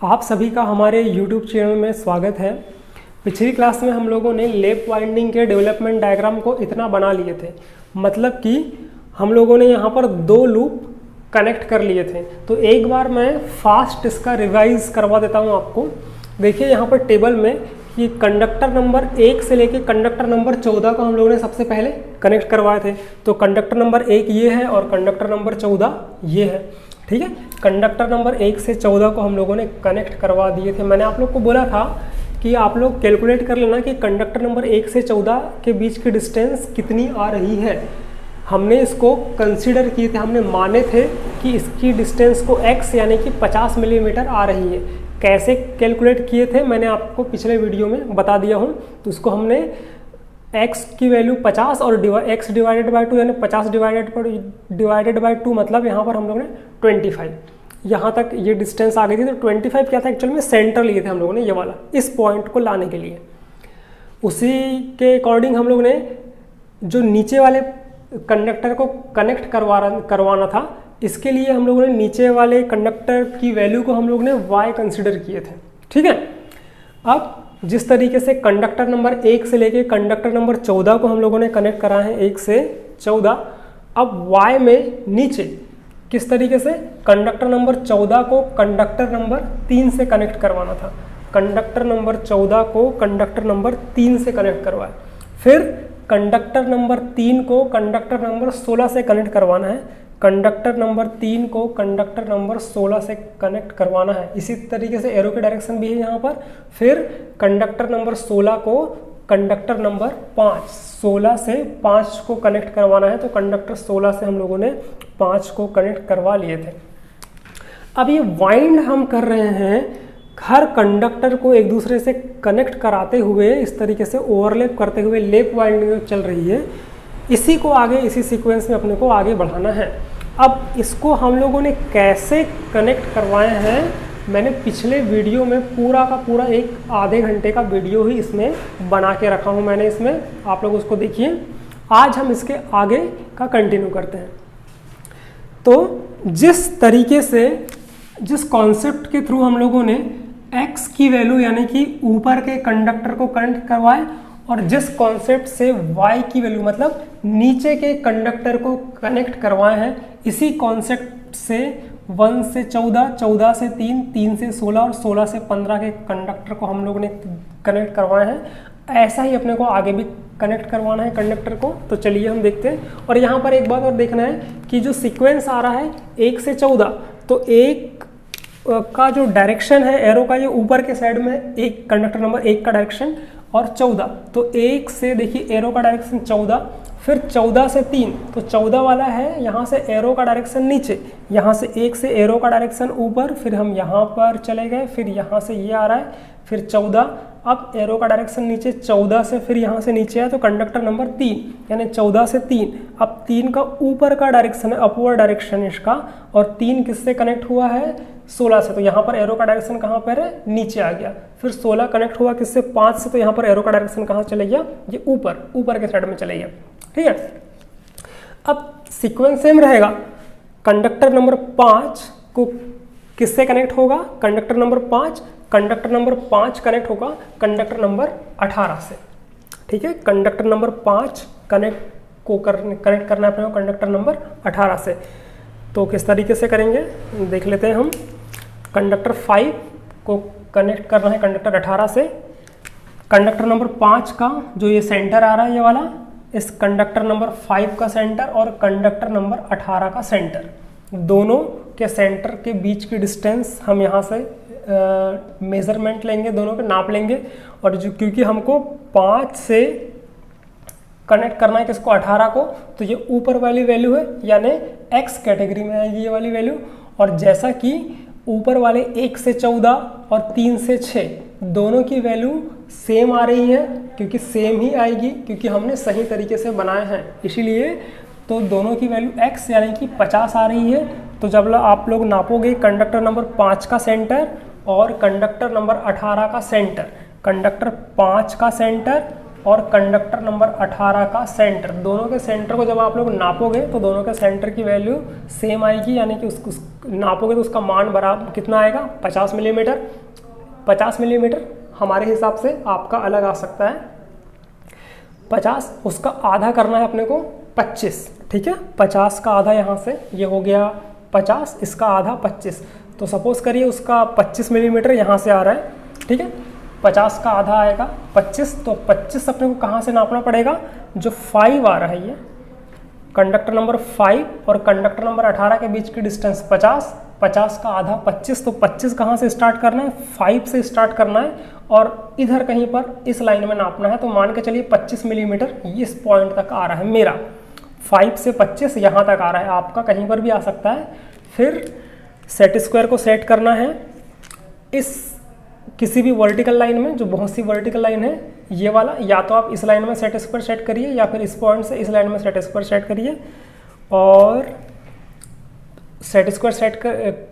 आप सभी का हमारे YouTube चैनल में स्वागत है। पिछली क्लास में हम लोगों ने लैप वाइंडिंग के डेवलपमेंट डायग्राम को इतना बना लिए थे, मतलब कि हम लोगों ने यहाँ पर दो लूप कनेक्ट कर लिए थे। तो एक बार मैं फास्ट इसका रिवाइज करवा देता हूँ आपको। देखिए यहाँ पर टेबल में कि कंडक्टर नंबर 1 से लेके कंडक्टर नंबर 14 को हम लोगों ने सबसे पहले कनेक्ट करवाए थे। तो कंडक्टर नंबर 1 ये है और कंडक्टर नंबर 14 ये है, ठीक है। कंडक्टर नंबर 1 से 14 को हम लोगों ने कनेक्ट करवा दिए थे। मैंने आप लोग को बोला था कि आप लोग कैलकुलेट कर लेना कि कंडक्टर नंबर 1 से 14 के बीच की डिस्टेंस कितनी आ रही है। हमने इसको कंसीडर किए थे, हमने माने थे कि इसकी डिस्टेंस को x यानी कि 50 मिलीमीटर आ रही है। कैसे कैलकुलेट किए थे मैंने आपको पिछले वीडियो में बता दिया हूँ। तो उसको हमने x की वैल्यू 50 और x डिवाइडेड बाई 2 यानी 50 डिवाइडेड बाई 2 मतलब यहाँ पर हम लोगों ने 25 यहाँ तक ये डिस्टेंस आ गई थी। तो 25 क्या था एक्चुअल में, सेंटर लिए थे हम लोगों ने ये वाला, इस पॉइंट को लाने के लिए। उसी के अकॉर्डिंग हम लोग ने जो नीचे वाले कंडक्टर को कनेक्ट करवाना था, इसके लिए हम लोगों ने नीचे वाले कंडक्टर की वैल्यू को हम लोग ने y कंसिडर किए थे, ठीक है। अब जिस तरीके से कंडक्टर नंबर 1 से लेके कंडक्टर नंबर 14 को हम लोगों ने कनेक्ट करा है 1 से 14, अब y में नीचे किस तरीके से कंडक्टर नंबर 14 को कंडक्टर नंबर 3 से कनेक्ट करवाना था। कंडक्टर नंबर 14 को कंडक्टर नंबर 3 से कनेक्ट करवाए, फिर कंडक्टर नंबर 3 को कंडक्टर नंबर 16 से कनेक्ट करवाना है, कंडक्टर नंबर 3 को कंडक्टर नंबर 16 से कनेक्ट करवाना है। इसी तरीके से एरो की डायरेक्शन भी है यहाँ पर। फिर कंडक्टर नंबर 16 को कंडक्टर नंबर 5 16 से 5 को कनेक्ट करवाना है। तो कंडक्टर 16 से हम लोगों ने 5 को कनेक्ट करवा लिए थे। अब ये वाइंड हम कर रहे हैं, हर कंडक्टर को एक दूसरे से कनेक्ट कराते हुए, इस तरीके से ओवरलैप करते हुए लैप वाइंडिंग चल रही है। इसी को आगे इसी सीक्वेंस में अपने को आगे बढ़ाना है। अब इसको हम लोगों ने कैसे कनेक्ट करवाए हैं, मैंने पिछले वीडियो में पूरा का पूरा एक आधे घंटे का वीडियो ही इसमें बना के रखा हूँ मैंने इसमें, आप लोग उसको देखिए। आज हम इसके आगे का कंटिन्यू करते हैं। तो जिस तरीके से, जिस कॉन्सेप्ट के थ्रू हम लोगों ने x की वैल्यू यानी कि ऊपर के कंडक्टर को कनेक्ट करवाए, और जिस कॉन्सेप्ट से y की वैल्यू मतलब नीचे के कंडक्टर को कनेक्ट करवाए हैं, इसी कॉन्सेप्ट से 1 से 14, 14 से 3, 3 से 16 और 16 से 15 के कंडक्टर को हम लोगों ने कनेक्ट करवाए हैं। ऐसा ही अपने को आगे भी कनेक्ट करवाना है कंडक्टर को। तो चलिए हम देखते हैं। और यहाँ पर एक बात और देखना है कि जो सीक्वेंस आ रहा है 1 से 14, तो 1 का जो डायरेक्शन है एरो का, ये ऊपर के साइड में एक कंडक्टर नंबर 1 का डायरेक्शन, और 14 तो 1 से देखिए एरो का डायरेक्शन 14, फिर 14 से 3 तो 14 वाला है, यहाँ से एरो का डायरेक्शन नीचे, यहाँ से 1 से एरो का डायरेक्शन ऊपर, फिर हम यहाँ पर चले गए, फिर यहाँ से ये आ रहा है, फिर 14, अब एरो का डायरेक्शन नीचे, 14 से फिर यहाँ से नीचे है, तो कंडक्टर नंबर 3 यानी 14 से 3, अब 3 का ऊपर का डायरेक्शन है, अपवर्ड डायरेक्शन इसका, और 3 किससे कनेक्ट हुआ है 16 से, तो यहाँ पर एरो का डायरेक्शन कहाँ पर है, नीचे आ गया। फिर 16 कनेक्ट हुआ किससे, 5 से, तो यहाँ पर एरो का डायरेक्शन कहाँ चले गया, ये ऊपर के साइड में चले गया, ठीक है। अब सीक्वेंस सेम रहेगा। कंडक्टर नंबर 5 को किससे कनेक्ट होगा, कंडक्टर नंबर 5 कनेक्ट होगा कंडक्टर नंबर 18 से, ठीक है। कंडक्टर नंबर 5 कनेक्ट करना है अपने को कंडक्टर नंबर 18 से। तो किस तरीके से करेंगे देख लेते हैं हम। कंडक्टर 5 को कनेक्ट करना है कंडक्टर 18 से। कंडक्टर नंबर 5 का जो ये सेंटर आ रहा है ये वाला, इस कंडक्टर नंबर 5 का सेंटर और कंडक्टर नंबर 18 का सेंटर, दोनों के सेंटर के बीच की डिस्टेंस हम यहाँ से मेजरमेंट लेंगे, दोनों के नाप लेंगे। और जो क्योंकि हमको 5 से कनेक्ट करना है किसको, 18 को, तो ये ऊपर वाली वैल्यू है यानी x कैटेगरी में आएगी ये वाली वैल्यू। और जैसा कि ऊपर वाले 1 से 14 और 3 से 6 दोनों की वैल्यू सेम आ रही है, क्योंकि सेम ही आएगी क्योंकि हमने सही तरीके से बनाए हैं, इसीलिए तो दोनों की वैल्यू x यानी कि 50 आ रही है। तो जब आप लोग नापोगे कंडक्टर नंबर 5 का सेंटर और कंडक्टर नंबर 18 का सेंटर, कंडक्टर 5 का सेंटर और कंडक्टर नंबर 18 का सेंटर, दोनों के सेंटर को जब आप लोग नापोगे तो दोनों के सेंटर की वैल्यू सेम आएगी, यानी कि उसको नापोगे तो उसका मान बराबर कितना आएगा 50 मिलीमीटर। 50 मिलीमीटर हमारे हिसाब से आपका अलग आ सकता है 50, उसका आधा करना है अपने को 25, ठीक है। 50 का आधा यहाँ से ये हो गया 50, इसका आधा 25, तो सपोज करिए उसका 25 मिलीमीटर यहाँ से आ रहा है, ठीक है। 50 का आधा आएगा 25, तो 25 अपने को कहाँ से नापना पड़ेगा, जो 5 आ रहा है ये कंडक्टर नंबर 5 और कंडक्टर नंबर 18 के बीच की डिस्टेंस 50, 50 का आधा 25, तो 25 कहाँ से स्टार्ट करना है, 5 से स्टार्ट करना है और इधर कहीं पर इस लाइन में नापना है। तो मान के चलिए 25 मिलीमीटर इस पॉइंट तक आ रहा है मेरा, 5 से 25 यहाँ तक आ रहा है, आपका कहीं पर भी आ सकता है। फिर सेट स्क्वायर को सेट करना है इस किसी भी वर्टिकल लाइन में, जो बहुत सी वर्टिकल लाइन है ये वाला, या तो आप इस लाइन में सेट स्क्वायर सेट करिए या फिर इस पॉइंट से इस लाइन में सेट स्क्वायर सेट करिए, और सेट स्क्वायर सेट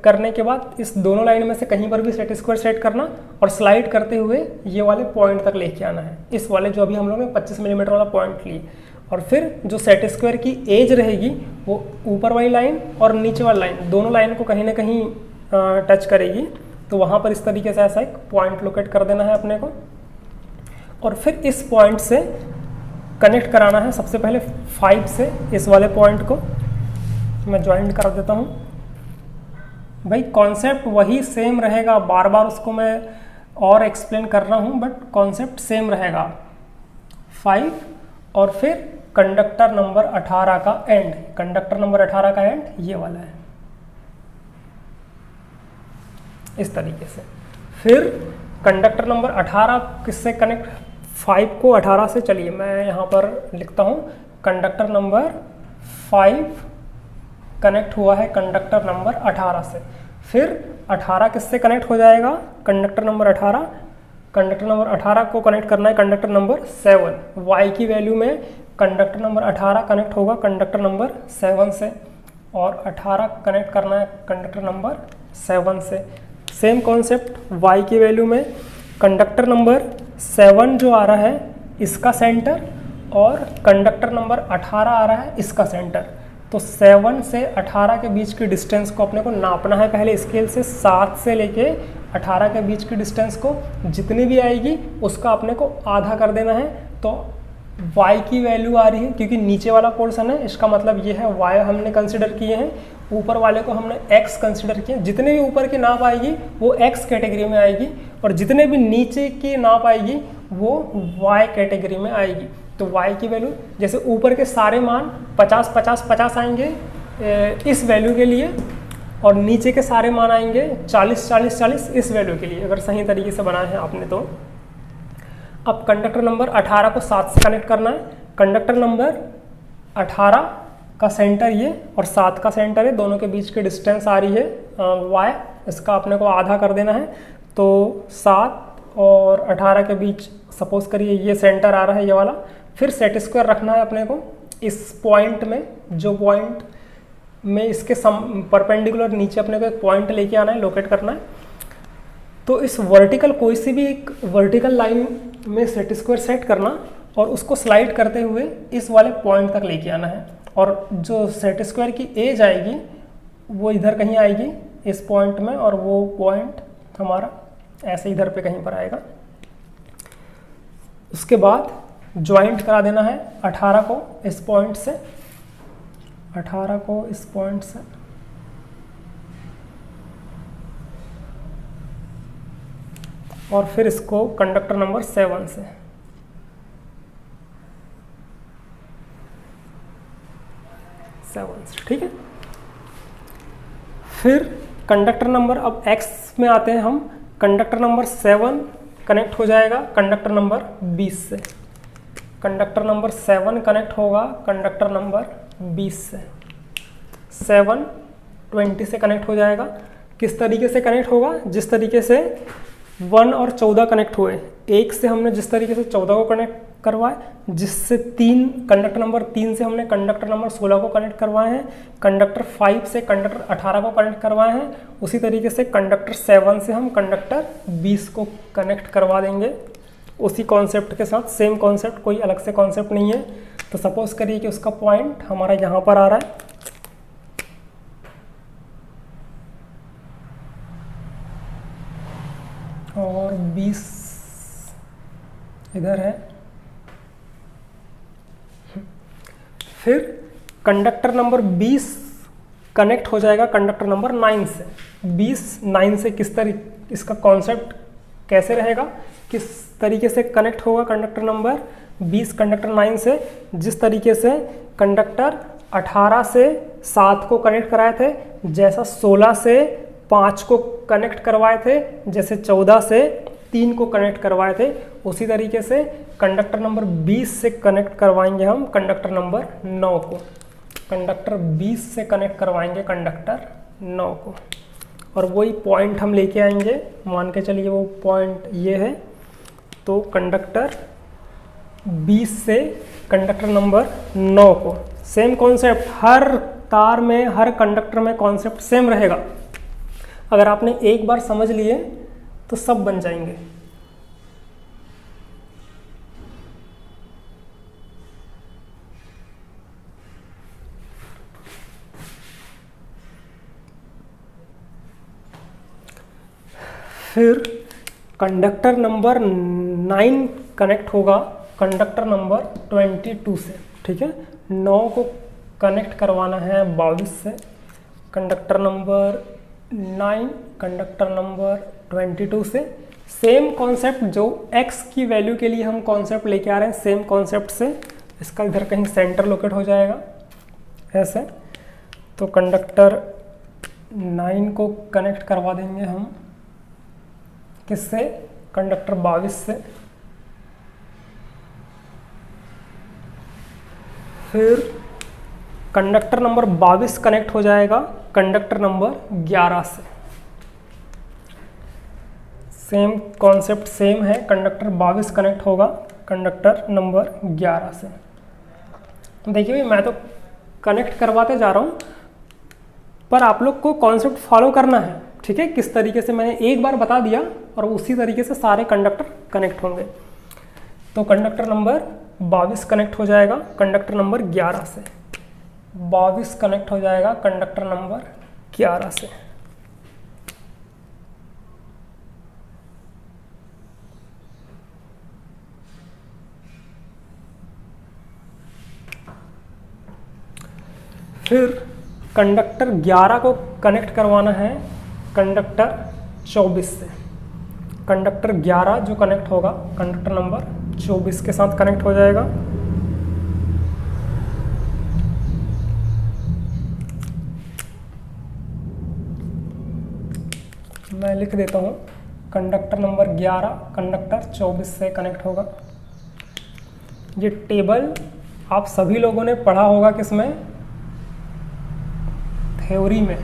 करने के बाद इस दोनों लाइन में से कहीं पर भी सेट स्क्वायर सेट करना और स्लाइड करते हुए ये वाले पॉइंट तक लेके आना है, इस वाले जो अभी हम लोग ने 25 मिलीमीटर वाला पॉइंट लिए। और फिर जो सेट स्क्वायर की एज रहेगी वो ऊपर वाली लाइन और नीचे वाली लाइन दोनों लाइन को कहीं ना कहीं टच करेगी, तो वहाँ पर इस तरीके से ऐसा एक पॉइंट लोकेट कर देना है अपने को। और फिर इस पॉइंट से कनेक्ट कराना है सबसे पहले 5 से इस वाले पॉइंट को मैं ज्वाइंट कर देता हूँ। भाई कॉन्सेप्ट वही सेम रहेगा, बार बार उसको मैं और एक्सप्लेन कर रहा हूँ, बट कॉन्सेप्ट सेम रहेगा। 5 और फिर कंडक्टर नंबर 18 का एंड, कंडक्टर नंबर 18 का एंड ये वाला है इस तरीके से। फिर कंडक्टर नंबर 18 किससे कनेक्ट, 5 को 18 से, चलिए मैं यहाँ पर लिखता हूँ कंडक्टर नंबर 5 कनेक्ट हुआ है कंडक्टर नंबर 18 से। फिर 18 किससे कनेक्ट हो जाएगा, कंडक्टर नंबर 18, कंडक्टर नंबर 18 को कनेक्ट करना है कंडक्टर नंबर 7, y की वैल्यू में कंडक्टर नंबर 18 कनेक्ट होगा कंडक्टर नंबर 7 से, और 18 कनेक्ट करना है कंडक्टर नंबर 7 से। सेम कॉन्सेप्ट, y की वैल्यू में कंडक्टर नंबर 7 जो आ रहा है इसका सेंटर और कंडक्टर नंबर 18 आ रहा है इसका सेंटर, तो 7 से 18 के बीच की डिस्टेंस को अपने को नापना है पहले स्केल से। 7 से लेके 18 के बीच की डिस्टेंस को जितनी भी आएगी उसका अपने को आधा कर देना है। तो y की वैल्यू आ रही है, क्योंकि नीचे वाला पोर्शन है इसका मतलब ये है y हमने कंसिडर किए हैं, ऊपर वाले को हमने x कंसिडर किया। जितने भी ऊपर की नाप आएगी वो x कैटेगरी में आएगी और जितने भी नीचे की नाप आएगी वो y कैटेगरी में आएगी। तो y की वैल्यू, जैसे ऊपर के सारे मान 50 50 50 आएंगे इस वैल्यू के लिए, और नीचे के सारे मान आएंगे 40 40 40 इस वैल्यू के लिए, अगर सही तरीके से बनाया है आपने तो। अब कंडक्टर नंबर 18 को 7 से कनेक्ट करना है। कंडक्टर नंबर 18 का सेंटर ये और 7 का सेंटर है, दोनों के बीच की डिस्टेंस आ रही है y, इसका अपने को आधा कर देना है। तो 7 और 18 के बीच सपोज करिए ये सेंटर आ रहा है ये वाला। फिर सेट स्क्वायर रखना है अपने को इस पॉइंट में, जो पॉइंट में इसके परपेंडिकुलर नीचे अपने को एक पॉइंट लेके आना है, लोकेट करना है। तो इस वर्टिकल, कोई सी भी एक वर्टिकल लाइन में सेट स्क्वायर सेट करना और उसको स्लाइड करते हुए इस वाले पॉइंट तक लेके आना है, और जो सेट स्क्वायर की एज आएगी वो इधर कहीं आएगी इस पॉइंट में, और वो पॉइंट हमारा ऐसे इधर पे कहीं पर आएगा। उसके बाद ज्वाइंट करा देना है 18 को इस पॉइंट से, 18 को इस पॉइंट से, और फिर इसको कंडक्टर नंबर 7 से। ठीक है। फिर कंडक्टर नंबर, अब x में आते हैं हम, कंडक्टर नंबर 7 कनेक्ट हो जाएगा कंडक्टर नंबर 20 से, कंडक्टर नंबर 7 कनेक्ट होगा कंडक्टर नंबर 20 से, 7 20 से कनेक्ट हो जाएगा। किस तरीके से कनेक्ट होगा, जिस तरीके से 1 और 14 कनेक्ट हुए, 1 से हमने जिस तरीके से 14 को कनेक्ट करवाए, जिससे 3 कंडक्टर नंबर 3 से हमने कंडक्टर नंबर 16 को कनेक्ट करवाए हैं, कंडक्टर 5 से कंडक्टर 18 को कनेक्ट करवाए हैं, उसी तरीके से कंडक्टर 7 से हम कंडक्टर 20 को कनेक्ट करवा देंगे। उसी कॉन्सेप्ट के साथ, सेम कॉन्सेप्ट, कोई अलग से कॉन्सेप्ट नहीं है। तो सपोज करिए कि उसका पॉइंट हमारा यहाँ पर आ रहा है, और 20 इधर है। फिर कंडक्टर नंबर 20 कनेक्ट हो जाएगा कंडक्टर नंबर 9 से। 9 से किस तरीके, इसका कॉन्सेप्ट कैसे रहेगा, किस तरीके से कनेक्ट होगा कंडक्टर नंबर 20 कंडक्टर 9 से। जिस तरीके से कंडक्टर 18 से 7 को कनेक्ट कराए थे, जैसा 16 से 5 को कनेक्ट करवाए थे, जैसे 14 से 3 को कनेक्ट करवाए थे, उसी तरीके से कंडक्टर नंबर 20 से कनेक्ट करवाएंगे हम कंडक्टर नंबर 9 को। कंडक्टर 20 से कनेक्ट करवाएंगे कंडक्टर 9 को, और वही पॉइंट हम लेके आएंगे। मान के चलिए वो पॉइंट ये है, तो कंडक्टर 20 से कंडक्टर नंबर 9 को, सेम कॉन्सेप्ट, हर तार में, हर कंडक्टर में कॉन्सेप्ट सेम रहेगा। अगर आपने एक बार समझ लिए तो सब बन जाएंगे। फिर कंडक्टर नंबर 9 कनेक्ट होगा कंडक्टर नंबर 22 से, ठीक है। 9 को कनेक्ट करवाना है 22 से, कंडक्टर नंबर 9 कंडक्टर नंबर 22 से। सेम कॉन्सेप्ट जो x की वैल्यू के लिए हम कॉन्सेप्ट लेके आ रहे हैं, सेम कॉन्सेप्ट से इसका इधर कहीं सेंटर लोकेट हो जाएगा ऐसे। तो कंडक्टर 9 को कनेक्ट करवा देंगे हम किससे, कंडक्टर 22 से। फिर कंडक्टर नंबर 22 कनेक्ट हो जाएगा कंडक्टर नंबर 11 से। सेम कॉन्सेप्ट सेम है, कंडक्टर 22 कनेक्ट होगा कंडक्टर नंबर 11 से। देखिए मैं तो कनेक्ट करवाते जा रहा हूँ, पर आप लोग को कॉन्सेप्ट फॉलो करना है, ठीक है। किस तरीके से मैंने एक बार बता दिया और उसी तरीके से सारे कंडक्टर कनेक्ट होंगे। तो कंडक्टर नंबर 22 कनेक्ट हो जाएगा कंडक्टर नंबर 11 से, 22 कनेक्ट हो जाएगा कंडक्टर नंबर 11 से। फिर कंडक्टर 11 को कनेक्ट करवाना है कंडक्टर 24 से। कंडक्टर 11 जो कनेक्ट होगा कंडक्टर नंबर 24 के साथ कनेक्ट हो जाएगा। मैं लिख देता हूँ, कंडक्टर नंबर 11 कंडक्टर 24 से कनेक्ट होगा। ये टेबल आप सभी लोगों ने पढ़ा होगा, किसमें, थ्योरी में।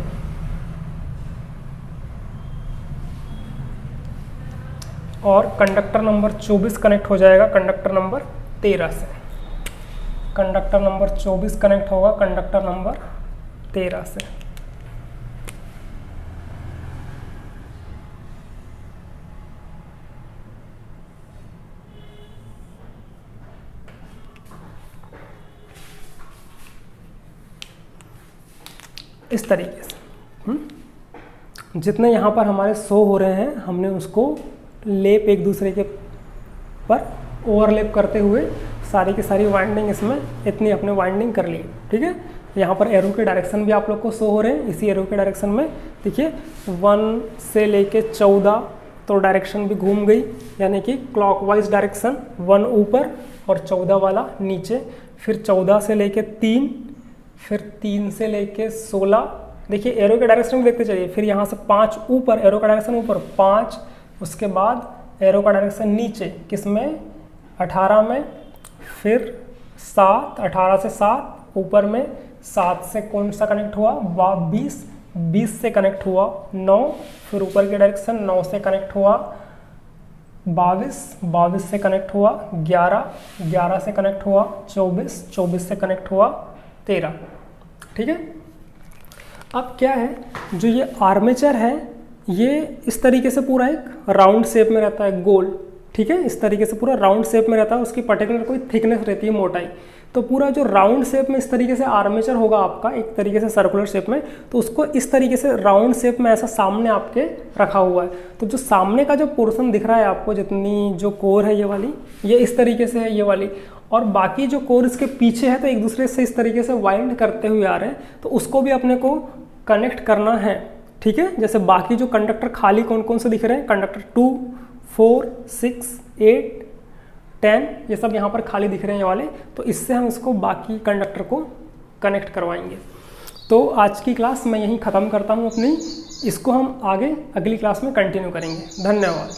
और कंडक्टर नंबर 24 कनेक्ट हो जाएगा कंडक्टर नंबर 13 से। कंडक्टर नंबर 24 कनेक्ट होगा कंडक्टर नंबर 13 से। इस तरीके से जितने यहाँ पर हमारे शो हो रहे हैं, हमने उसको लेप एक दूसरे के पर ओवरलेप करते हुए सारी की सारी वाइंडिंग इसमें इतनी अपने वाइंडिंग कर ली, ठीक है। यहाँ पर एरो के डायरेक्शन भी आप लोग को शो हो रहे हैं। इसी एरो के डायरेक्शन में देखिए 1 से लेके 14 तो डायरेक्शन भी घूम गई, यानी कि क्लॉकवाइज डायरेक्शन, 1 ऊपर और 14 वाला नीचे। फिर 14 से लेके 3, फिर 3 से लेके 16। देखिए एरो के डायरेक्शन में देखते चलिए। फिर यहाँ से 5 ऊपर, एरो का डायरेक्शन ऊपर 5, उसके बाद एरो का डायरेक्शन नीचे, किसमें, 18 में। फिर 7, 18 से 7 ऊपर में, 7 से कौन सा कनेक्ट हुआ, 20, 20 से कनेक्ट हुआ 9। फिर ऊपर की डायरेक्शन 9 से कनेक्ट हुआ 22, 22 से कनेक्ट हुआ 11, 11 से कनेक्ट हुआ 24, 24 से कनेक्ट हुआ 13, ठीक है। अब क्या है, जो ये आर्मेचर है ये इस तरीके से पूरा एक राउंड शेप में रहता है, गोल, ठीक है, इस तरीके से पूरा राउंड शेप में रहता है, उसकी पर्टिकुलर कोई थिकनेस रहती है, मोटाई। तो पूरा जो राउंड शेप में इस तरीके से आर्मेचर होगा आपका, एक तरीके से सर्कुलर शेप में, तो उसको इस तरीके से राउंड शेप में ऐसा सामने आपके रखा हुआ है। तो जो सामने का जो पोर्शन दिख रहा है आपको, जितनी जो कोर है ये वाली, ये इस तरीके से है ये वाली, और बाकी जो कोर इसके पीछे है तो एक दूसरे से इस तरीके से वाइंड करते हुए आ रहे हैं, तो उसको भी अपने को कनेक्ट करना है। ठीक है, जैसे बाकी जो कंडक्टर खाली कौन कौन से दिख रहे हैं, कंडक्टर 2, 4, 6, 8, 10, ये सब यहाँ पर खाली दिख रहे हैं ये वाले, तो इससे हम इसको बाकी कंडक्टर को कनेक्ट करवाएंगे। तो आज की क्लास मैं यहीं ख़त्म करता हूँ अपनी, इसको हम आगे अगली क्लास में कंटिन्यू करेंगे। धन्यवाद।